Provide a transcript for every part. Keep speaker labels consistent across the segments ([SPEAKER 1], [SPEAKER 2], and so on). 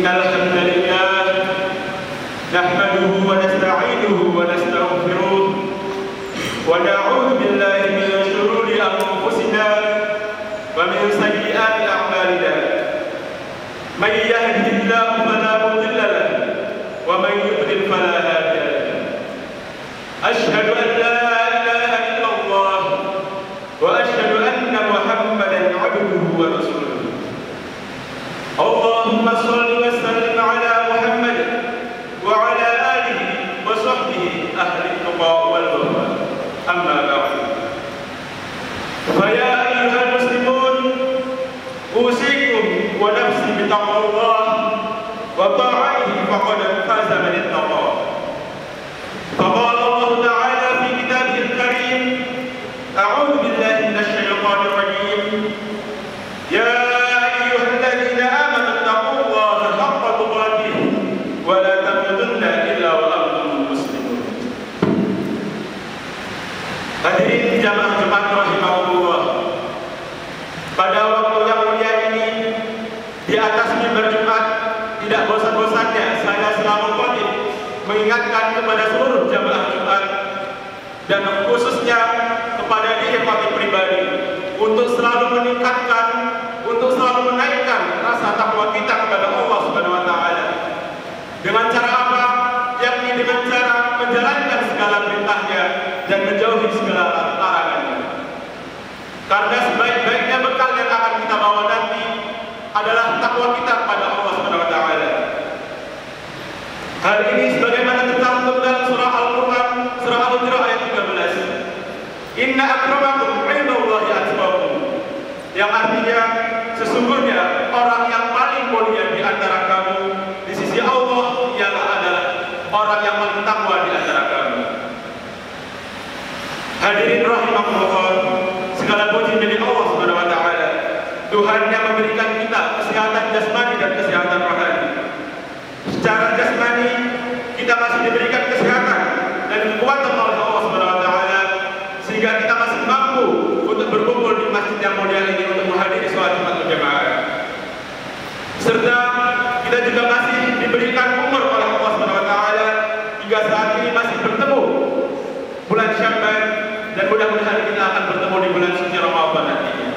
[SPEAKER 1] إن الحمد لله نحمده ونستعينه ونستغفره ونعوذ بالله من شرور أنفسنا ومن سيئات أعمالنا من يهده الله فلا مضل له ومن يضلل فلا هادي له أشهد أن لا إله إلا الله وأشهد أن محمدا عبده ورسوله اللهم صل وسلم على محمد وعلى آله وصحبه أهل التقى والوفاء أما بعد فيا أيها المسلمون أوصيكم ونفسي بتقوى الله وطاعته فقد فاز من اتقى فقال الله تعالى في كتابه الكريم أعوذ بالله من الشيطان الرجيم يا أيها الذين آمنوا اتقوا الله حق تقاته ولا تموتن إلا وأنتم مسلمون. Hadirin jamaah Jumat rahimahullah, pada waktu yang mulia ini di atas mimbar Jumat tidak bosan-bosannya saya selalu khotib mengingatkan kepada seluruh jamaah Jumat dan khususnya kepada diri khotib pribadi untuk selalu meningkatkan, untuk selalu menaikkan rasa takwa kita kepada Allah Subhanahu wa taala. Dengan cara apa? Yakni dengan cara menjalankan segala perintahnya dan menjauhi segala larangannya. Karena sebaik-baiknya bekal yang akan kita bawa nanti adalah takwa kita kepada Allah Subhanahu wa taala. Hal ini sebagaimana tercantum dalam surah Al-Qur'an, surah Al-Hujurat ayat 13. Inna akramakum 'indallahi atqakum. Yang artinya sesungguhnya orang yang paling mulia di antara kamu di sisi Allah ialah adalah orang yang paling takwa di antara kamu. Hadirin rahimakumullah, segala puji milik Allah Subhanahu wa taala. Tuhan yang memberikan kita kesehatan jasmani dan kesehatan rohani. Secara jasmani kita masih diberikan kesehatan dan kekuatan oleh Allah Subhanahu wa taala sehingga kita masih mampu untuk berkumpul di masjid yang mulia ini untuk menghadiri sholat Jumat berjamaah. Serta kita juga masih diberikan umur oleh Allah Subhanahu wa taala hingga saat ini masih bertemu bulan Sya'ban dan mudah-mudahan kita akan bertemu di bulan suci Ramadan nantinya.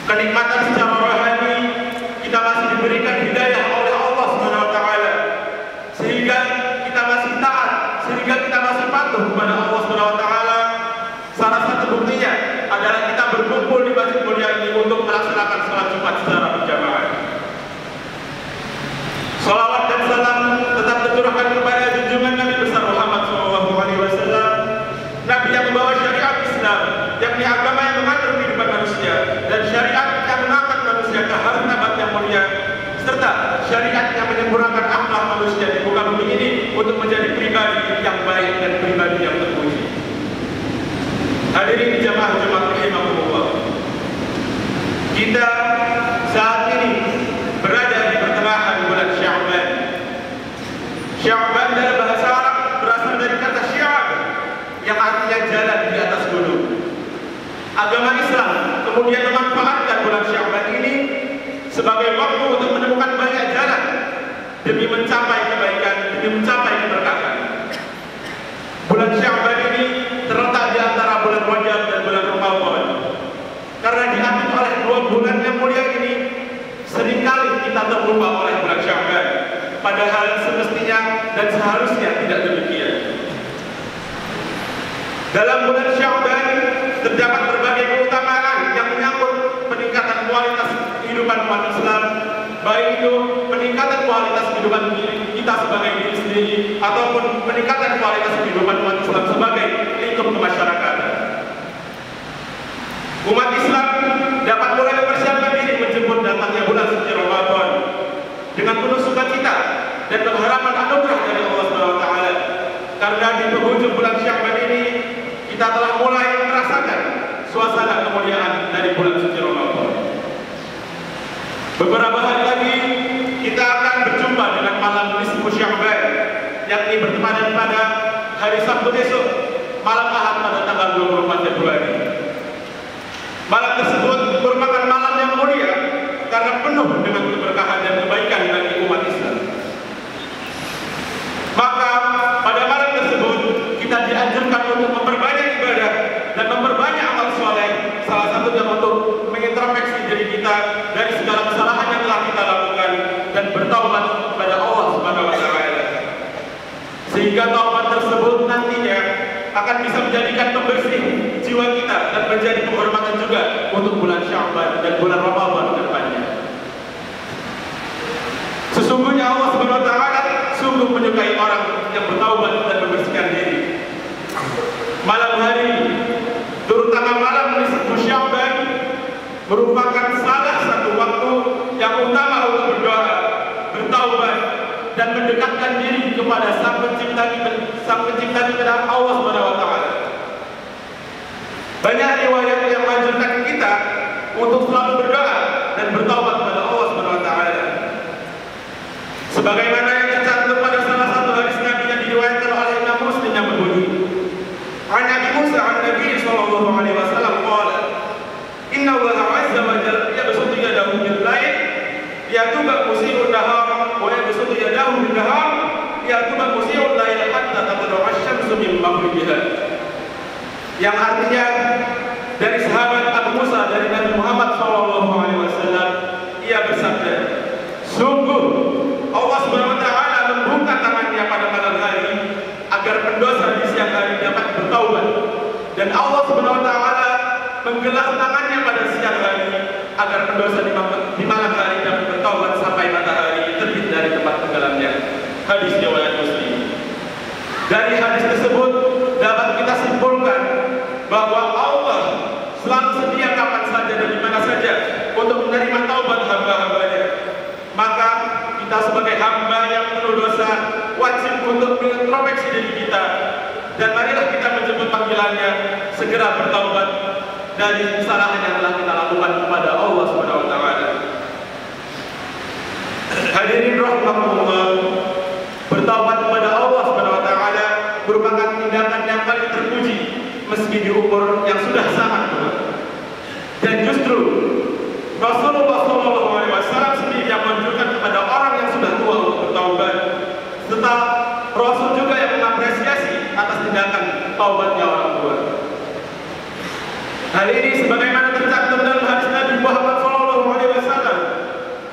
[SPEAKER 1] Kenikmatan secara rohani kita masih diberikan hidayah oleh Allah Subhanahu wa taala sehingga kita masih taat, sehingga kita masih patuh kepada Allah Subhanahu wa taala. Salah satu buktinya adalah kita berkumpul di masjid mulia ini untuk melaksanakan salat Jumat secara berjamaah. Salawat dan salam tetap tercurahkan kepada junjungan Nabi besar Muhammad SAW, Nabi yang membawa syariat Islam, yakni agama yang mengatur kehidupan manusia dan syariat yang mengangkat manusia ke hartabat yang mulia, serta syariat yang menyempurnakan akhlak manusia di muka bumi ini untuk menjadi pribadi yang baik dan pribadi yang terpuji. Hadirin jamaah Jumat rahimahumullah, kita saat ini berada di pertengahan bulan Sya'ban. Sya'ban dalam bahasa Arab berasal dari kata sya'ab yang artinya jalan di atas gunung. Agama Islam kemudian memanfaatkan bulan Sya'ban ini sebagai waktu untuk menemukan banyak jalan demi mencapai kebaikan, demi mencapai keberkahan. Bulan Sya'ban ini terletak di antara bulan Rajab dan bulan Ramadan. Karena diambil oleh dua bulan yang mulia ini, seringkali kita terlupa oleh bulan Sya'ban. Padahal semestinya dan seharusnya tidak demikian. Dalam bulan Sya'ban terdapat berbagai keutamaan yang menyangkut peningkatan kualitas kehidupan umat Islam, baik itu peningkatan kualitas kehidupan kita sebagai diri sendiri ataupun peningkatan kualitas kehidupan umat Islam sebagai lingkup kemasyarakatan. Umat Islam dapat mulai mempersiapkan diri menjemput datangnya bulan suci Ramadan dengan penuh sukacita dan pengharapan anugerah dari Allah Subhanahu wa taala. Karena di penghujung bulan Sya'ban ini kita telah mulai merasakan suasana kemuliaan dari bulan suci Ramadan. Beberapa hari lagi kita akan berjumpa dengan malam nisfu Sya'ban, yakni bertepatan pada hari Sabtu esok, malam Ahad pada tanggal 24 Februari. Malam tersebut merupakan malam yang mulia karena penuh dengan keberkahan dan kebaikan bagi umat merupakan salah satu waktu yang utama untuk berdoa, bertaubat, dan mendekatkan diri kepada Sang Pencipta kita Allah Subhanahu wa taala. Banyak riwayat yang menganjurkan kita untuk selalu berdoa dan bertaubat kepada Allah Subhanahu wa taala. Sebagaimana yang tercantum pada salah satu hadis Nabi yang diriwayatkan oleh Imam Muslim yang berbunyi, "An Nabi Musa an Nabi sallallahu alaihi wasallam qala, Inna Allah azza wa jalla yabsutu yadahu bil lail yatuba musii'un nahar wa yabsutu yadahu bin nahar yatuba musii'un lail hatta tatlu'a asy-syamsu min maghribiha." Yang artinya dari sahabat Abu Musa dari Nabi Muhammad SAW, ia bersabda, sungguh Allah Subhanahu wa taala membuka tangannya pada malam hari agar pendosa di siang hari dapat bertaubat, dan Allah Subhanahu wa taala menggelar tangannya pada siang hari agar pendosa di malam hari dapat bertaubat sampai matahari terbit dari tempat tenggelamnya. Hadis riwayat Muslim. Dari hadis tersebut dapat kita simpulkan bahwa Allah selalu sedia kapan saja dan di mana saja untuk menerima taubat hamba-hambanya. Maka kita sebagai hamba yang penuh dosa wajib untuk mengintrospeksi diri kita, dan marilah kita menjemput panggilannya, segera bertaubat dari kesalahan yang telah kita lakukan kepada Allah Subhanahu wa taala. Hadirin rahimakumullah, bertaubat kepada Allah Subhanahu wa taala merupakan tindakan yang paling terpuji meski di umur yang sudah sangat tua. Dan justru Rasulullah SAW sendiri yang menunjukkan kepada orang yang sudah tua untuk bertaubat, serta Rasul juga yang mengapresiasi atas tindakan taubatnya orang tua. Hal ini sebagaimana tercantum dalam hadis Nabi Muhammad SAW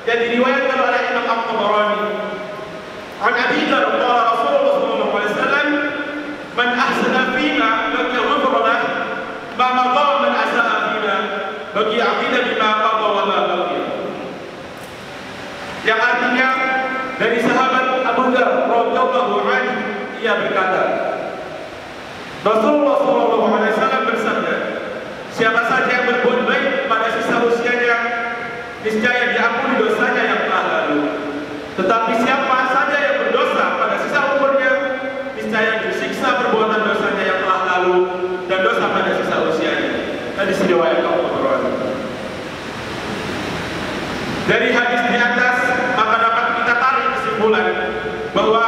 [SPEAKER 1] yang diriwayatkan oleh Imam At-Tabarani. An Abi Dzar qala Rasulullah SAW, "Man ahsana fima lam yaghfir lahu ma madha man asaa fima bagi aqida bima qada wa ma baqiya." Yang artinya dari sahabat Abu Dzar radhiyallahu anhu, ia berkata, Rasulullah SAW bersabda, siapa saja yang berbuat baik pada sisa usianya, niscaya diampuni dosanya yang telah lalu. Tetapi siapa saja yang berdosa pada sisa umurnya, niscaya disiksa perbuatan dosanya yang telah lalu dan dosa pada sisa usianya. Hadis riwayat Al-Bukhari. Dari hadis di atas maka dapat kita tarik kesimpulan bahwa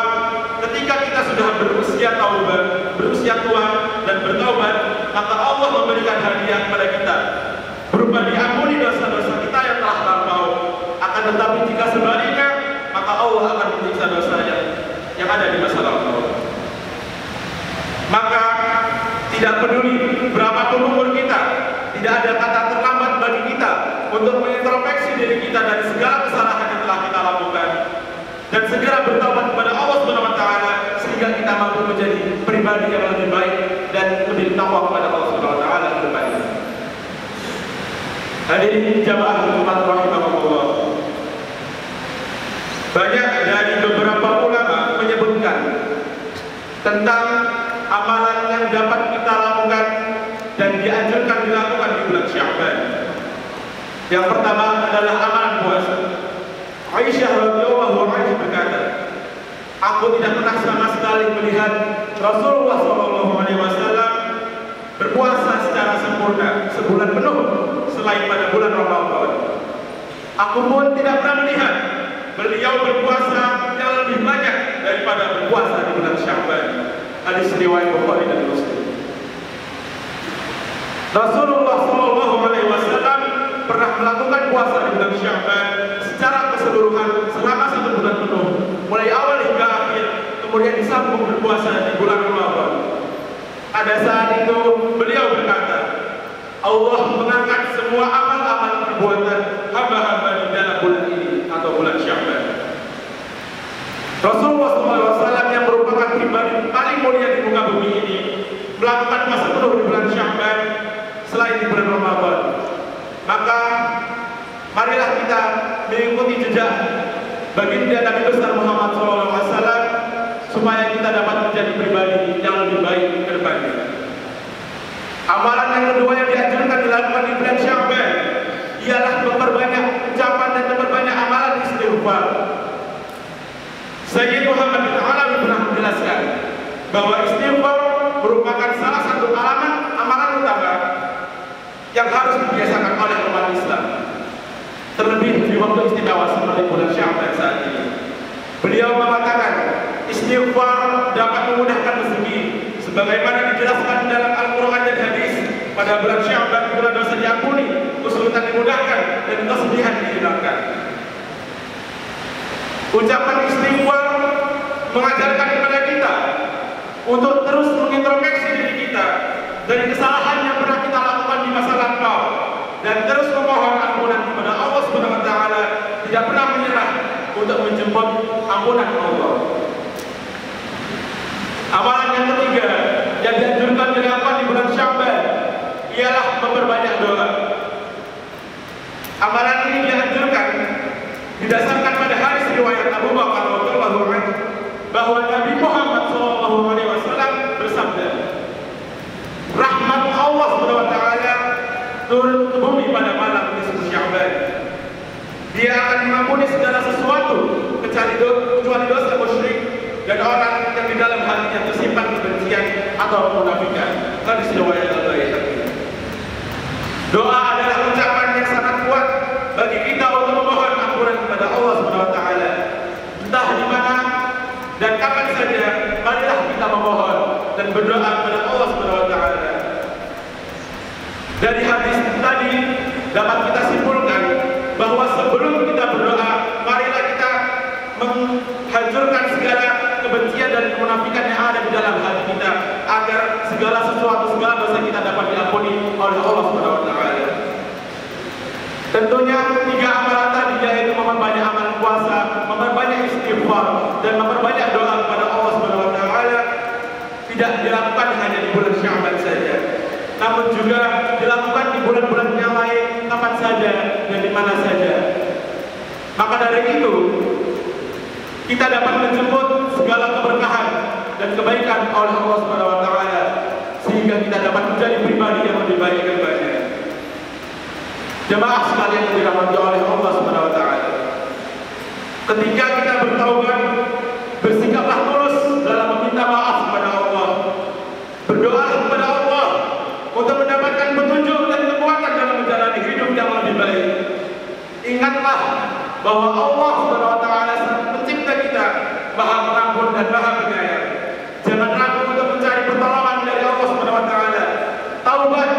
[SPEAKER 1] ketika kita sudah berusia taubat, berusia tua dan bertaubat, maka Allah memberikan hadiah kepada kita berupa diampuni dosa-dosa kita yang telah lampau. Akan tetapi jika sebaliknya, maka Allah akan menyiksa dosa yang ada di masa lalu. Maka tidak peduli berapapun umur kita, tidak ada kata terlambat bagi kita untuk mengintrospeksi diri kita dari segala kesalahan yang telah kita lakukan dan segera bertaubat kepada Allah Subhanahu wa taala sehingga kita mampu menjadi pribadi yang lebih baik dan lebih takwa kepada Allah Subhanahu wa taala ke depannya. Hadirin jamaah umat rahimahullah, banyak dari beberapa ulama menyebutkan tentang amalan yang dapat kita lakukan dan dianjurkan dilakukan di bulan Sya'ban. Yang pertama adalah amalan puasa. Aisyah radhiyallahu anha berkata, aku tidak pernah sama sekali melihat Rasulullah SAW berpuasa secara sempurna sebulan penuh selain pada bulan Ramadan. Aku pun tidak pernah melihat beliau berpuasa yang lebih banyak daripada berpuasa di bulan Sya'ban. Hadis riwayat Bukhari dan Muslim. Rasulullah SAW pernah melakukan puasa di bulan Sya'ban secara keseluruhan selama 1 bulan penuh, mulai awal hingga akhir, kemudian disambung berpuasa di bulan Ramadan. Pada saat itu beliau berkata, Allah mengangkat semua amal-amal perbuatan hamba-hamba di dalam bulan ini atau bulan Sya'ban. Rasulullah SAW yang merupakan pribadi paling mulia di muka bumi ini melakukan puasa penuh di bulan Sya'ban selain di bulan Ramadan. Maka marilah kita mengikuti jejak baginda Nabi besar Muhammad SAW supaya kita dapat menjadi pribadi yang lebih baik ke depannya. Amalan yang kedua yang dianjurkan dilakukan di bulan Sya'ban ialah memperbanyak ucapan dan memperbanyak amalan istighfar. Sayyid Muhammad bin Alawi pernah menjelaskan bahwa istighfar merupakan salah satu amalan utama yang harus dibiasakan oleh umat Islam, terlebih di waktu istimewa seperti bulan Sya'ban saat ini. Beliau mengatakan istighfar dapat memudahkan rezeki, sebagaimana dijelaskan dalam Al-Quran dan hadis. Pada bulan Sya'ban bulan dosa diampuni, kesulitan dimudahkan, dan kesedihan dihilangkan. Ucapan istighfar mengajarkan kepada kita untuk terus mengintrospeksi diri kita dari kesalahan yang pernah kita lakukan di masa lampau, dan terus memohon ampunan kepada Allah Subhanahu wa taala, tidak pernah menyerah untuk menjemput ampunan Allah. Amalan yang ketiga yang dianjurkan dilakukan di bulan Sya'ban ialah memperbanyak doa. Amalan ini dianjurkan didasarkan pada hadis riwayat Abu Bakar radhiyallahu anhu bahwa Nabi Muhammad SAW bersabda, rahmat Allah Subhanahu wa taala turun ke bumi pada malam nisfu Sya'ban. Dia akan mengampuni segala sesuatu kecuali dosa musyrik dan orang yang di dalam hatinya tersimpan kebencian atau kemunafikan. Hadis riwayat Al-Baihaqi. Doa adalah ucapan yang sangat kuat bagi kita untuk memohon ampunan kepada Allah Subhanahu wa taala. Entah di mana dan kapan saja, marilah kita memohon dan berdoa kepada Allah Subhanahu wa taala. Dari hadis tadi dapat kita simpulkan bahwa sebelum kita berdoa, marilah kita menghancurkan segala kebencian dan kemunafikan yang ada di dalam hati kita, agar segala dosa kita dapat diampuni oleh Allah Subhanahu wa taala. Tentunya 3 amalan tadi, yaitu memperbanyak amalan puasa, memperbanyak istighfar, dan memperbanyak doa kepada Allah Subhanahu wa taala, tidak dilakukan hanya di bulan Sya'ban saja, namun juga dilakukan di bulan-bulan yang lain, kapan saja dan di mana saja. Maka dari itu, kita dapat menjemput segala keberkahan dan kebaikan oleh Allah Subhanahu wa taala, sehingga kita dapat menjadi pribadi yang lebih baik ke depannya. Jemaah sekalian yang dirahmati oleh Allah Subhanahu wa taala, ketika kita bertaubat, bersikaplah tulus dalam meminta maaf kepada Allah. Berdoa kepada Allah untuk mendapatkan petunjuk dan kekuatan dalam menjalani hidup yang lebih baik. Ingatlah bahwa Allah Subhanahu wa taala pencipta kita, Maha Pengampun dan Maha Penyayang. Jangan ragu untuk mencari pertolongan dari Allah Subhanahu wa taala. Taubat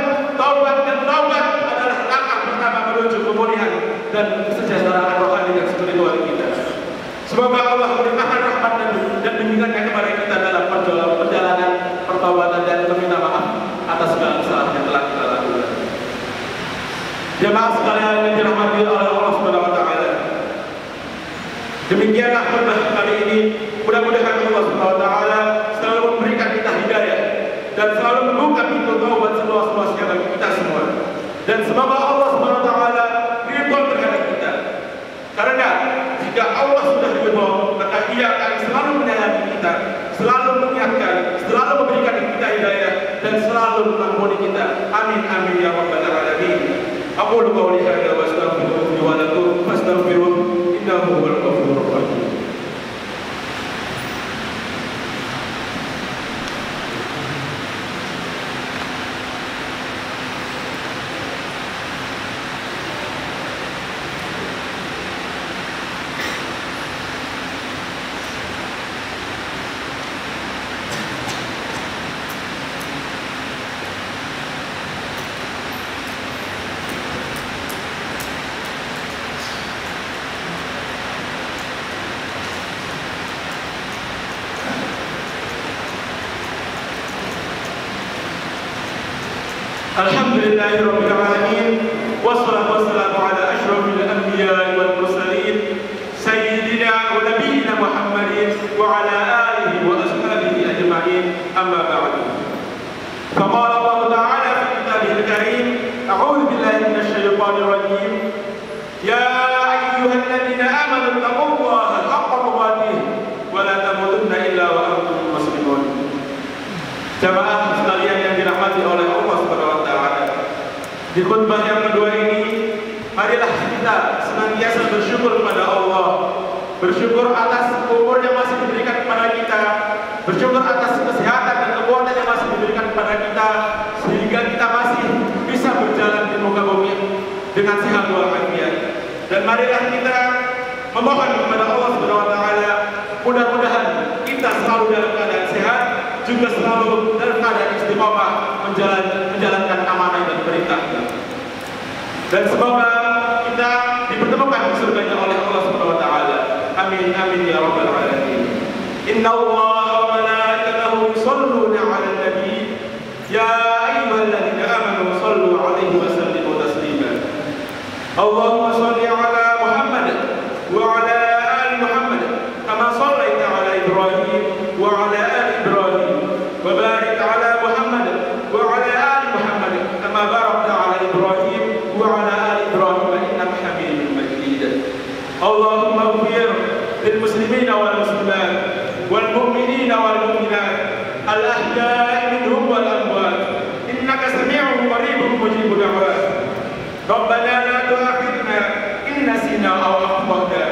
[SPEAKER 1] adalah langkah pertama menuju pemulihan dan kesejahteraan rohani dan spiritual kita. Semoga Allah memberikan rahmat dan bimbingannya kepada kita dalam perjalanan pertobatan dan meminta maaf atas segala kesalahan yang telah kita lakukan. Jemaah sekalian yang dirahmati oleh Allah Subhanahu wa taala, demikianlah khutbah kali ini. Mudah-mudahan Allah Subhanahu wa taala selalu memberikan kita hidayah dan selalu membuka pintu taubat seluas-luasnya bagi kita semua. Dan semoga Allah Subhanahu wa taala ridho terhadap kita. Karena jika Allah sudah ridho, maka Ia akan selalu menyayangi kita, selalu mengingatkan, selalu memberikan kita hidayah, dan selalu mengampuni kita. Amin amin ya rabbal alamin. Aqulu qawli hadza wa astaghfirullaha wa lakum fastaghfiruhu innahu huwal ghafurur rahim. Alhamdulillahirabbil alamin, wassalatu wassalamu ala asyrafil anbiya'i wal mursalin sayyidina wa nabiyyina Muhammadin wa ala alihi wa ashabihi ajma'in. Amma ba'du. Faqala Allah ta'ala fi kitabihil karim, a'udzu billahi minasy syaithanir rajim. Ya ayyuhalladzina amanu taqullaha haqqa tuqatih wa la tamutunna illa wa antum muslimun. Jamaah sekalian yang dirahmati oleh Allah Subhanahu wa taala, di khutbah yang kedua ini, mari marilah kita senantiasa bersyukur kepada Allah, bersyukur atas umur yang masih diberikan kepada kita, bersyukur atas kesehatan dan kekuatan yang masih diberikan kepada kita, sehingga kita masih bisa berjalan di muka bumi dengan sehat walafiat. Dan marilah kita memohon kepada Allah Subhanahu wa taala, mudah-mudahan kita selalu dalam keadaan sehat, juga selalu dalam keadaan istiqomah menjalankan amanah dan perintahnya. Dan semoga kita dipertemukan di surganya oleh Allah Subhanahu wa taala. Amin amin ya rabbal alamin. Inna Allaha wa malaikatahu yusholluna 'alan nabi ya ayyuhalladzina amanu shallu 'alaihi wa sallimu taslima. Allahumma shalli 'ala Muhammad wa 'ala ali Muhammad kama shallaita 'ala Ibrahim wa 'ala ali Ibrahim wa barik 'ala Muhammad wa 'ala ali Muhammad kama barakta 'ala Ibrahim wa 'ala ali Ibrahim innaka Hamidum Majid. Allahumma ighfir lil muslimina wal muslimat wal mu'minina wal mu'minat al ahya'i minhum wal amwat innaka sami'un qaribun mujibud da'wat. Rabbana la tu'akhidna in nasina aw akhtana.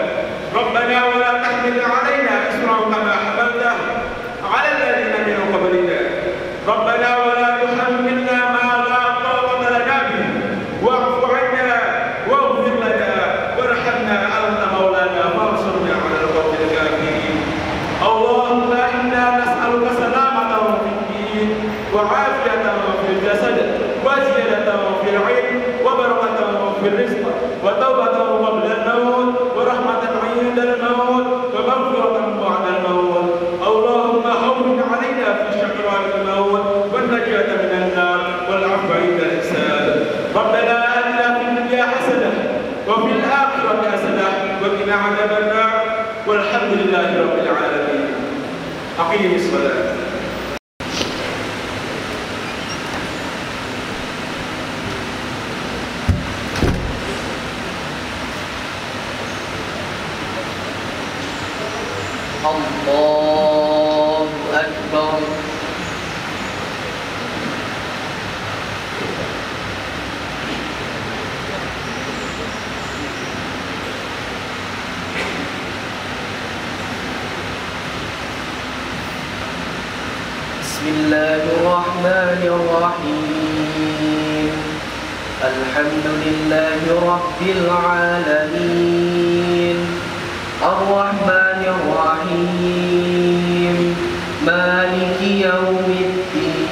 [SPEAKER 1] Rabbana wa la tahmil 'alaina isran kama hamaltahu 'ala alladhina min qablina. Rabbana wa la tuhammilna ma la taqata lana bihi wa'fu 'anna waghfir lana warhamna anta maulana fansurna 'ala al-qawmil kafirin. Allahumma inna nas'aluka salamatan fid din wa 'afiyatan fil jasad wa ziyadatan fil 'ilm wa barakatan fil rizq wa tawbatan qabla al-maut wa rahmatan 'inda al-maut wa maghfiratan ba'da al-maut. Allahumma hawwin 'alaina fi shaqwat al-maut wan najata min an-nar wal 'afwa 'inda al-hisab. Rabbana atina fid dunya hasanah wa fil akhirati hasanah wa qina 'adzaban nar. Walhamdulillahi rabbil alamin. Aqimis shalah.
[SPEAKER 2] Allahu Akbar. Bismillahirrahmanirrahim. Alhamdulillahi rabbil alamin. Ar-Rahmanir Rahim. Maliki yaumiddin.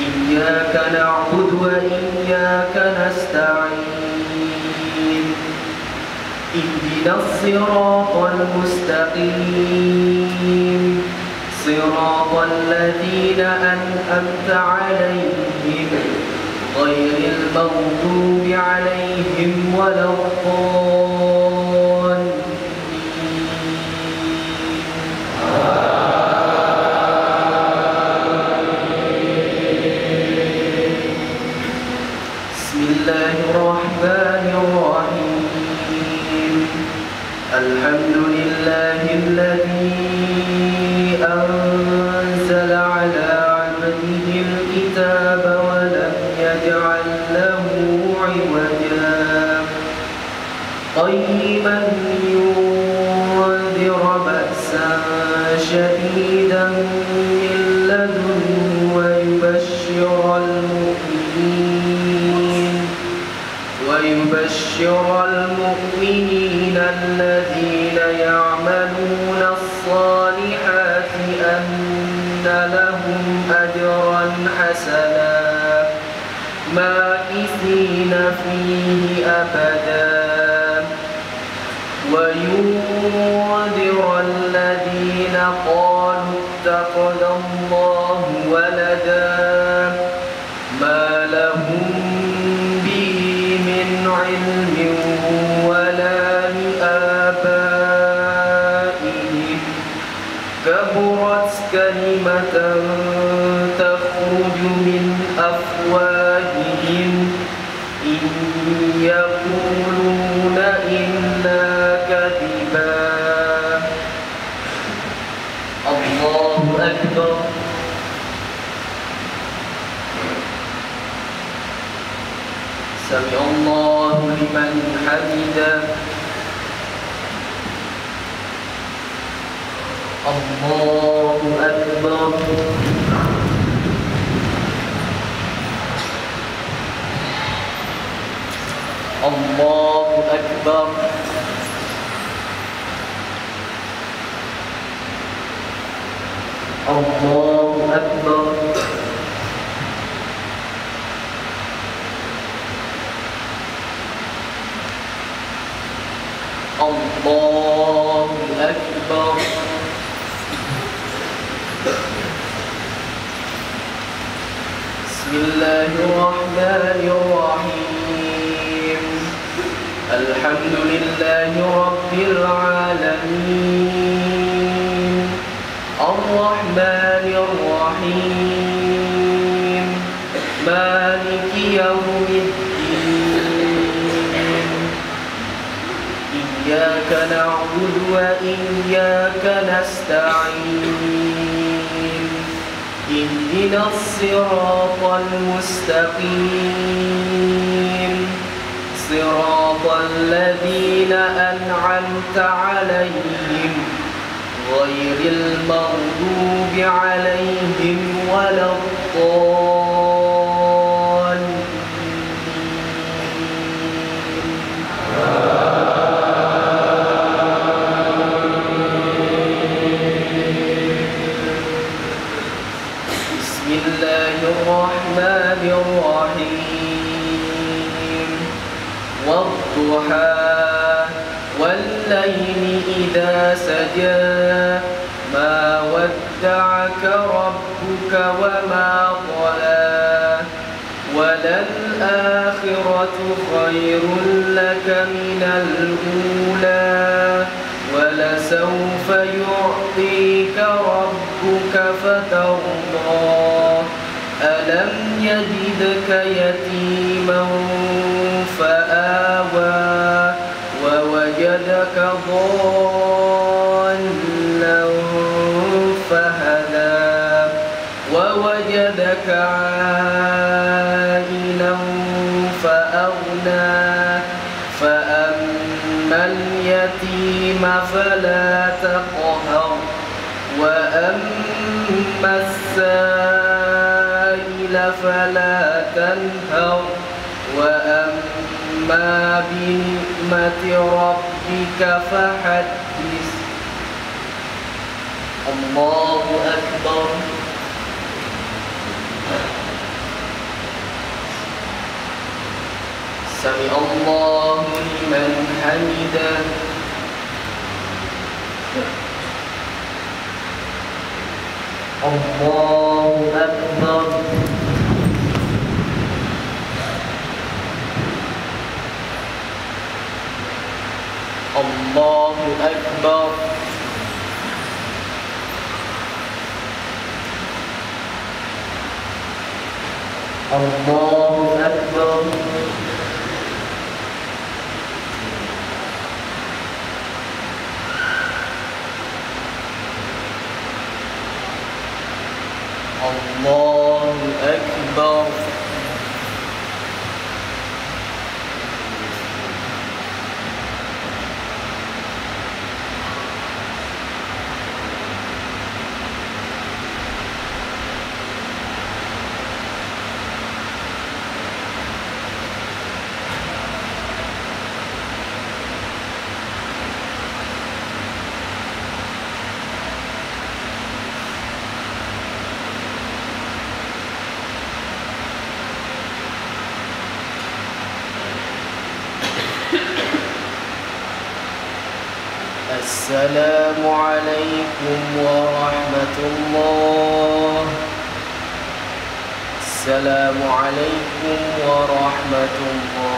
[SPEAKER 2] Iyyaka na'budu wa iyyaka nasta'in. Ihdinas siratal mustaqim. Siratal ladzina an'amta 'alaihim ghairil maghdubi 'alaihim waladdallin. Bismillahirrahmanirrahim. Alhamdulillahilladzi أنزل على عبده الكتاب ولم يجعل له عوجا قيما لينذر بأسا شديدا من لدنه ويبشر المؤمنين الذين يعملون الصالحات أن لهم أجرا حسنا ماكثين فيه أبدا وينذر الذين قالوا اتخذ الله ولدا ما لهم به من علم ولا لآبائهم كبرت كلمة تخرج من أفواههم إن يقولون إلا كذبا. الله أكبر. سمع الله لمن حمده الله أكبر الله أكبر الله أكبر الله أكبر بسم الله الرحمن الرحيم الحمد لله رب العالمين الرحمن الرحيم مالك يوم الدين إياك نعبد وإياك نستعين اهدنا الصراط المستقيم صراط الذين أنعمت عليهم غير المغضوب عليهم ولا الضالين بسم الله الرحمن الرحيم والضحى والليل إذا سجى ما ودعك ربك وما قلى وللآخرة خير لك من الأولى ولسوف يعطيك ربك فترضى ألم يجدك يتيما فآوى ووجدك ضالا فهدى ووجدك عائلا فأغنى فأما اليتيم فلا تقهر وأما السائل فلا تنهر وأما بنعمة ربك فحدث الله أكبر سمع الله لمن حمده الله أكبر الله أكبر الله أكبر الله أكبر السلام عليكم ورحمة الله السلام عليكم ورحمة الله